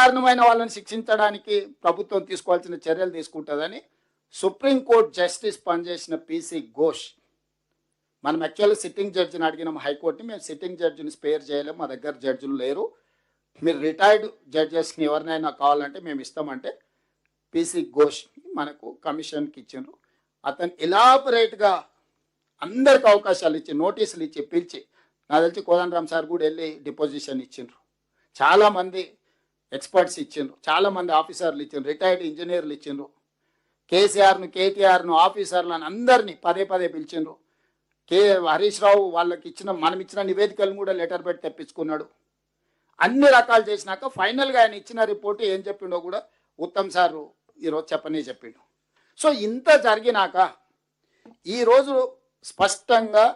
కారణమైన వాళ్ళని శిక్షించడానికి ప్రభుత్వం తీసుకోవాల్సిన చర్యలు తీసుకుంటుందని సుప్రీంకోర్టు జస్టిస్ పనిచేసిన పిసి ఘోష్, మనం యాక్చువల్గా సిట్టింగ్ జడ్జిని అడిగినాం హైకోర్టుని, మేము సిట్టింగ్ జడ్జిని స్పేర్ చేయలేము, మా దగ్గర జడ్జిలు లేరు, మీరు రిటైర్డ్ జడ్జెస్ని ఎవరినైనా కావాలంటే మేము ఇస్తామంటే పిసి ఘోష్ మనకు కమిషన్కి ఇచ్చిండ్రు. అతను ఎలాబరేట్గా అందరికి అవకాశాలు ఇచ్చి నోటీసులు ఇచ్చి పిలిచి, నాకు తెలిసి కోదండరామ్ సార్ కూడా వెళ్ళి డిపోజిషన్ ఇచ్చిండ్రు, చాలామంది ఎక్స్పర్ట్స్ ఇచ్చిండ్రు, చాలామంది ఆఫీసర్లు ఇచ్చిండ్రు, రిటైర్డ్ ఇంజనీర్లు ఇచ్చిండ్రు, కేసీఆర్ను కేటీఆర్ను ఆఫీసర్లను అందరినీ పదే పదే పిలిచిండ్రు. హరీష్ రావు వాళ్ళకి మనం ఇచ్చిన నివేదికలను కూడా లెటర్ పెట్టి తెప్పించుకున్నాడు. అన్ని రకాలు చేసినాక ఫైనల్గా ఆయన ఇచ్చిన రిపోర్టు ఏం చెప్పిండో కూడా ఉత్తమ్ సారు ఈరోజు చెప్పిండు. సో ఇంత జరిగినాక ఈరోజు స్పష్టంగా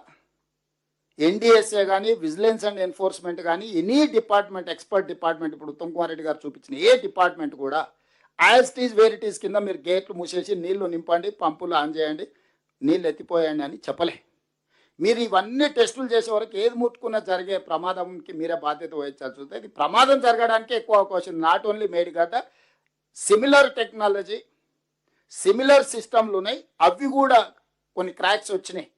ఎన్డీఎస్ఏ కానీ విజిలెన్స్ అండ్ ఎన్ఫోర్స్మెంట్ కానీ ఎనీ డిపార్ట్మెంట్, ఎక్స్పర్ట్ డిపార్ట్మెంట్, ఇప్పుడు ఉత్తమ్ కుమార్ రెడ్డి గారు చూపించిన ఏ డిపార్ట్మెంట్ కూడా as it is where it is కింద మీరు గేట్లు మూసేసి నీళ్లు నింపండి, పంపులు ఆన్ చేయండి, నీళ్ళు ఎత్తిపోయండి అని చెప్పలే. మీరు ఇవన్నీ టెస్టులు చేసే వరకు ఏది ముట్టుకున్నా జరిగే ప్రమాదంకి మీరే బాధ్యత వహించాల్సి వస్తుంది. ఇది ప్రమాదం జరగడానికి ఎక్కువ అవకాశం. Not only Medigadda, similar technology, similar సిస్టమ్లు ఉన్నాయి, అవి కూడా కొన్ని క్రాక్స్ వచ్చినాయి.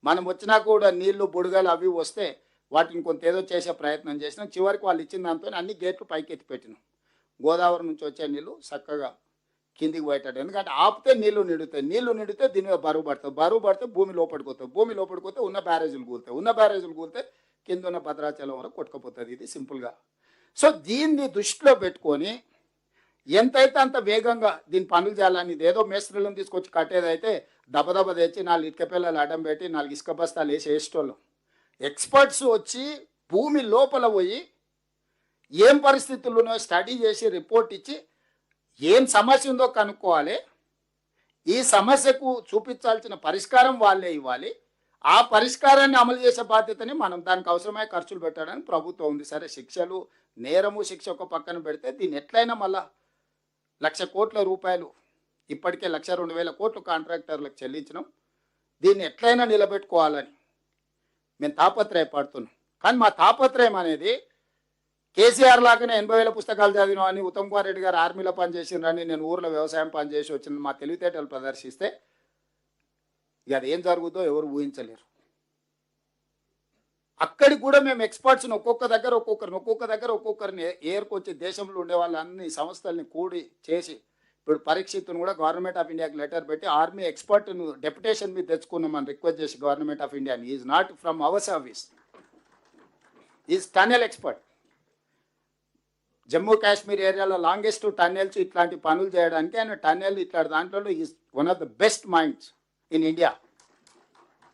మనం వచ్చినా కూడా నీళ్లు బుడగలు అవి వస్తే వాటిని కొంత ఏదో చేసే ప్రయత్నం చేసినాం. చివరికి వాళ్ళు ఇచ్చిన దాంతో అన్ని గేట్లు పైకి ఎత్తి పెట్టినాం. గోదావరి నుంచి వచ్చే నీళ్ళు చక్కగా కిందికి పోయేటట్టు, ఎందుకంటే ఆపితే నీళ్లు నిండితే దీని మీద బరువు పడితే భూమి లోపడిపోతే ఉన్న బ్యారేజీలు కూలితే కింద ఉన్న భద్రాచలం వరకు కొట్టుకుపోతుంది. ఇది సింపుల్గా. సో దీన్ని దృష్టిలో పెట్టుకొని ఎంతైతే అంత వేగంగా దీని పనులు చేయాలని, ఇదేదో మేస్త్రీలను తీసుకొచ్చి కట్టేదైతే దబదబ తెచ్చి 4 ఇటుక పిల్లలు అడ్డం పెట్టి 4 ఇసుక బస్తాలు వేసేటోళ్ళం. ఎక్స్పర్ట్స్ వచ్చి భూమి లోపల పోయి ఏం పరిస్థితులు ఉన్నాయో స్టడీ చేసి రిపోర్ట్ ఇచ్చి ఏం సమస్య ఉందో కనుక్కోవాలి, ఈ సమస్యకు చూపించాల్సిన పరిష్కారం వాళ్ళే ఇవ్వాలి, ఆ పరిష్కారాన్ని అమలు చేసే బాధ్యతని మనం దానికి అవసరమైన ఖర్చులు పెట్టడానికి ప్రభుత్వం ఉంది. సరే, శిక్షలు, నేరము శిక్ష ఒక పక్కన పెడితే దీన్ని ఎట్లయినా మళ్ళా 1,00,000 కోట్ల రూపాయలు ఇప్పటికే 1,02,000 కోట్లు కాంట్రాక్టర్లకు చెల్లించినాం, దీన్ని ఎట్లయినా నిలబెట్టుకోవాలని మేము తాపత్రయపడుతున్నాం. కానీ మా తాపత్రయం అనేది కేసీఆర్ లాగానే 80,000 పుస్తకాలు చదివినాం అని, ఉత్తమ్ కుమార్ రెడ్డి గారు ఆర్మీలో పనిచేసిండ్రని, నేను ఊర్లో వ్యవసాయం పనిచేసి వచ్చిన మా తెలివితేటలు ప్రదర్శిస్తే ఇక అదేం జరుగుతుందో ఎవరు ఊహించలేరు. అక్కడికి కూడా మేము ఎక్స్పర్ట్స్ని ఒక్కొక్క దగ్గర ఒక్కొక్కరిని ఏర్కొచ్చి దేశంలో ఉండే వాళ్ళన్ని సంస్థల్ని కూడి చేసి, ఇప్పుడు పరీక్షిత్తును కూడా గవర్నమెంట్ ఆఫ్ ఇండియాకి లెటర్ పెట్టి ఆర్మీ ఎక్స్పర్ట్ను డెప్యుటేషన్ మీద తెచ్చుకున్నామని రిక్వెస్ట్ చేసి government of India, is not from our service, is tunnel expert. Jammu Kashmir ఏరియాలో లాంగెస్ట్ టన్నెల్స్ ఇట్లాంటి పనులు చేయడానికి ఆయన టన్నెల్ ఇట్లాంటి దాంట్లో is one of the best minds in India.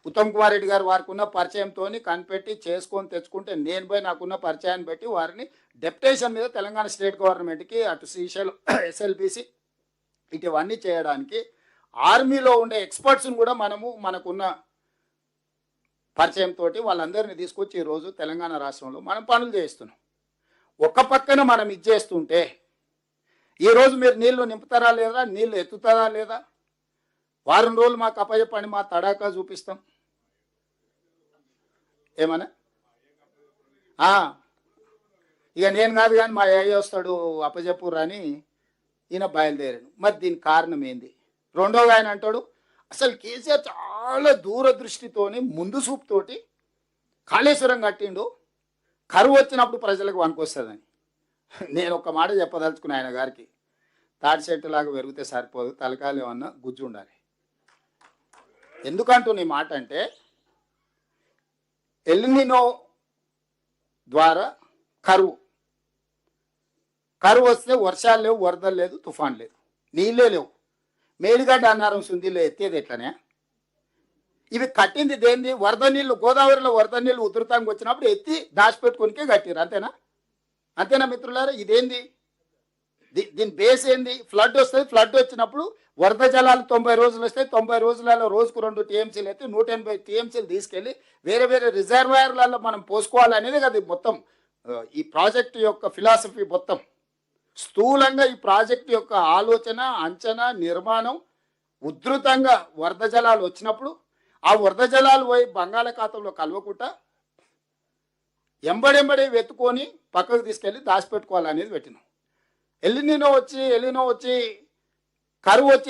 Uttam Kumar Reddy గారు వారికి ఉన్న పరిచయంతో కనిపెట్టి చేసుకొని తెచ్చుకుంటే, నేను పోయి నాకున్న పరిచయాన్ని బట్టి వారిని డెప్యుటేషన్ మీద తెలంగాణ స్టేట్ గవర్నమెంట్కి, అటు శ్రీశైలం ఎస్ఎల్బిసి ఇటువన్నీ చేయడానికి ఆర్మీలో ఉండే ఎక్స్పర్ట్స్ని కూడా మనకున్న పరిచయంతో వాళ్ళందరినీ తీసుకొచ్చి ఈరోజు తెలంగాణ రాష్ట్రంలో మనం పనులు చేస్తున్నాం. ఒక పక్కన మనం ఇచ్చేస్తుంటే ఈరోజు మీరు నీళ్లు నింపుతారా లేదా, నీళ్లు ఎత్తుతారా లేదా, వారం రోజులు మాకు అప్పచెప్పండి, మా తడాకా చూపిస్తాం. ఏమన్నా ఇక నేను కాదు కానీ మా ఏఐ వస్తాడు అప్పచెప్పురని ఈయన బయలుదేరాను. మరి దీనికి కారణం ఏంది? రెండోగా ఆయన అంటాడు, అసలు కేసీఆర్ చాలా దూరదృష్టితోని ముందు చూపుతోటి కాళేశ్వరం కట్టిండు, కరువు వచ్చినప్పుడు ప్రజలకు వనుకొస్తుందని. నేను ఒక మాట చెప్పదలుచుకున్నా ఆయన గారికి, తాటి చెట్టులాగా పెరిగితే సరిపోదు, తలకాయలు ఏమన్నా గుజ్జు ఉండాలి. ఎందుకంటూ నీ మాట అంటే, ఎల్నినో ద్వారా కరువు వస్తే వర్షాలు లేవు, వరదలు లేదు, తుఫాన్ లేదు, నీళ్ళే లేవు. మేడిగడ్డ అన్నారం సుందిలో ఎత్తేది ఎట్లనే? ఇవి కట్టింది దేంది? వరద నీళ్ళు, గోదావరిలో వరద నీళ్ళు ఉధృతంగా వచ్చినప్పుడు ఎత్తి దాచిపెట్టుకునికే కట్టిరు. అంతేనా మిత్రులారా? ఇదేంది? దీని బేస్ ఏంది? ఫ్లడ్ వస్తుంది, ఫ్లడ్ వచ్చినప్పుడు వరద జలాలు 90 రోజులు వస్తాయి, 90 రోజులలో రోజుకు 2 టీఎంసీలు అయితే 180 టీఎంసీలు తీసుకెళ్ళి వేరే వేరే రిజర్వాయర్లలో మనం పోసుకోవాలనేది కదా మొత్తం ఈ ప్రాజెక్టు యొక్క ఫిలాసఫీ. మొత్తం స్థూలంగా ఈ ప్రాజెక్టు యొక్క ఆలోచన, అంచనా, నిర్మాణం ఉధృతంగా వరద జలాలు వచ్చినప్పుడు ఆ వరద జలాలు పోయి బంగాళాఖాతంలో కలవకుండా ఎంబడెంబడే వెతుకొని పక్కకు తీసుకెళ్ళి దాచిపెట్టుకోవాలనేది పెట్టినాం. ఎలినో వచ్చి కరువు వచ్చి